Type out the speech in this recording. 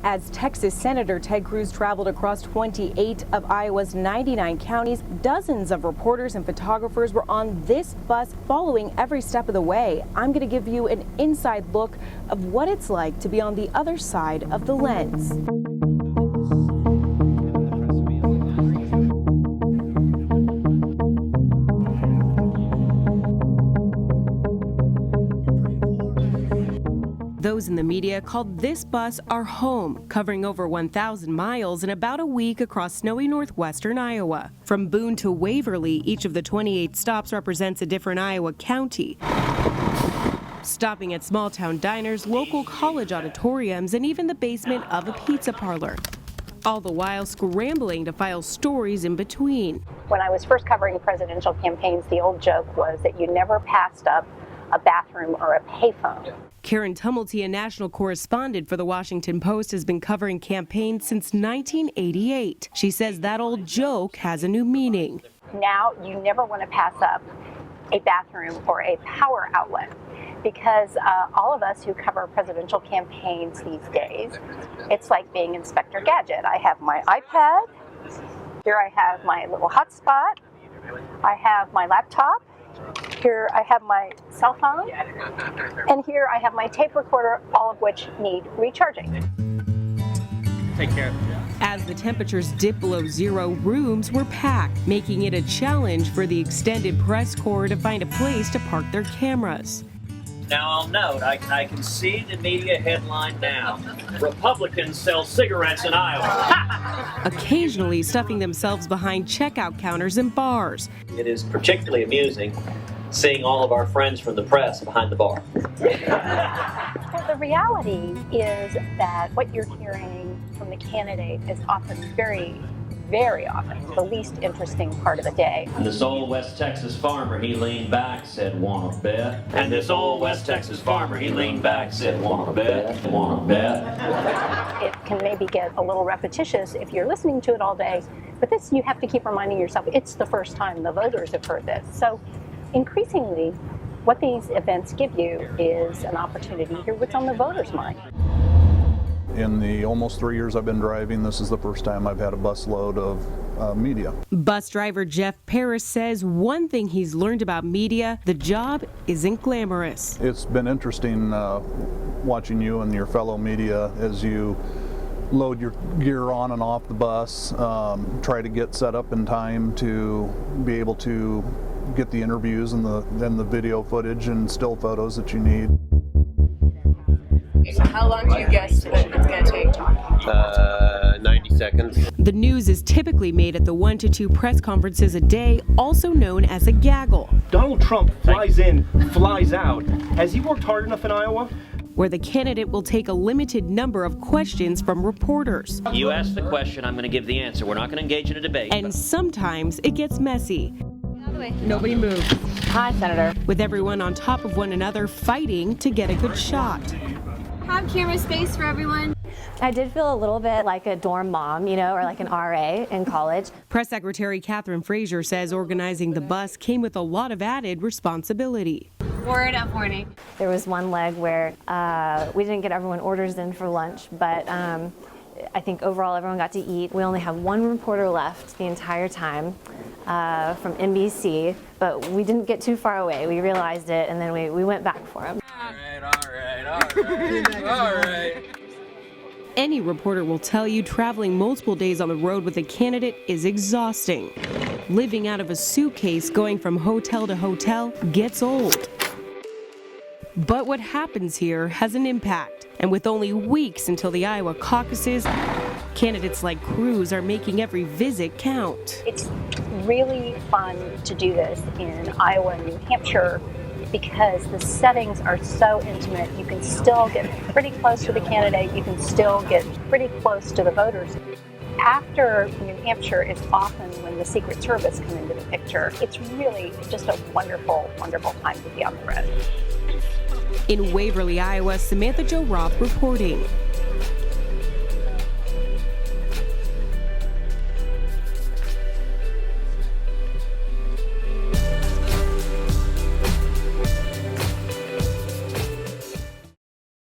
As Texas Senator Ted Cruz traveled across 28 of Iowa's 99 counties, dozens of reporters and photographers were on this bus following every step of the way. I'm going to give you an inside look of what it's like to be on the other side of the lens. Those in the media called this bus our home, covering over 1,000 miles in about a week across snowy northwestern Iowa. From Boone to Waverly, each of the 28 stops represents a different Iowa county. Stopping at small-town diners, local college auditoriums, and even the basement of a pizza parlor. All the while scrambling to file stories in between. When I was first covering presidential campaigns, the old joke was that you never passed up a bathroom or a payphone. Tumulty, a national correspondent for the Washington Post, has been covering campaigns since 1988. She says that old joke has a new meaning. Now you never want to pass up a bathroom or a power outlet, because all of us who cover presidential campaigns these days, it's like being Inspector Gadget. I have my iPad, here I have my little hotspot, I have my laptop, here I have my cell phone, and here I have my tape recorder, all of which need recharging. Take care. As the temperatures dip below zero, rooms were packed, making it a challenge for the extended press corps to find a place to park their cameras. Now I'll note, I can see the media headline now. Republicans sell cigarettes in Iowa. Occasionally stuffing themselves behind checkout counters in bars. It is particularly amusing seeing all of our friends from the press behind the bar. Well, the reality is that what you're hearing from the candidate is often very often the least interesting part of the day. And this old West Texas farmer, he leaned back, said, "Wanna bet?" And this old West Texas farmer, he leaned back, said, "Wanna bet? Wanna bet?" It can maybe get a little repetitious if you're listening to it all day, but this you have to keep reminding yourself, it's the first time the voters have heard this. So increasingly, what these events give you is an opportunity to hear what's on the voters' mind. In the almost 3 years I've been driving, this is the first time I've had a busload of media. Bus driver Jeff Parris says one thing he's learned about media, the job isn't glamorous. It's been interesting watching you and your fellow media as you load your gear on and off the bus, try to get set up in time to be able to get the interviews and the video footage and still photos that you need. So how long do you guess that it's going to take? 90 seconds. The news is typically made at the 1 to 2 press conferences a day, also known as a gaggle. Donald Trump flies in, flies out. Has he worked hard enough in Iowa? Where the candidate will take a limited number of questions from reporters. You ask the question, I'm going to give the answer. We're not going to engage in a debate. And sometimes it gets messy. Nobody moves. Hi, Senator. With everyone on top of one another fighting to get a good shot. Have camera space for everyone. I did feel a little bit like a dorm mom, or like an RA in college. Press Secretary Frazier says organizing the bus came with a lot of added responsibility. Word of warning. There was one leg where we didn't get everyone orders in for lunch, but I think overall everyone got to eat. We only have one reporter left the entire time from NBC, but we didn't get too far away. We realized it, and then we went back for him. All right. Any reporter will tell you traveling multiple days on the road with a candidate is exhausting. Living out of a suitcase going from hotel to hotel gets old. But what happens here has an impact. And with only weeks until the Iowa caucuses, candidates like Cruz are making every visit count. It's really fun to do this in Iowa and New Hampshire because the settings are so intimate. You can still get pretty close to the candidate. You can still get pretty close to the voters. After New Hampshire is often when the Secret Service come into the picture. It's really just a wonderful, wonderful time to be on the road. In Waverly, Iowa, Samantha Jo Roth reporting.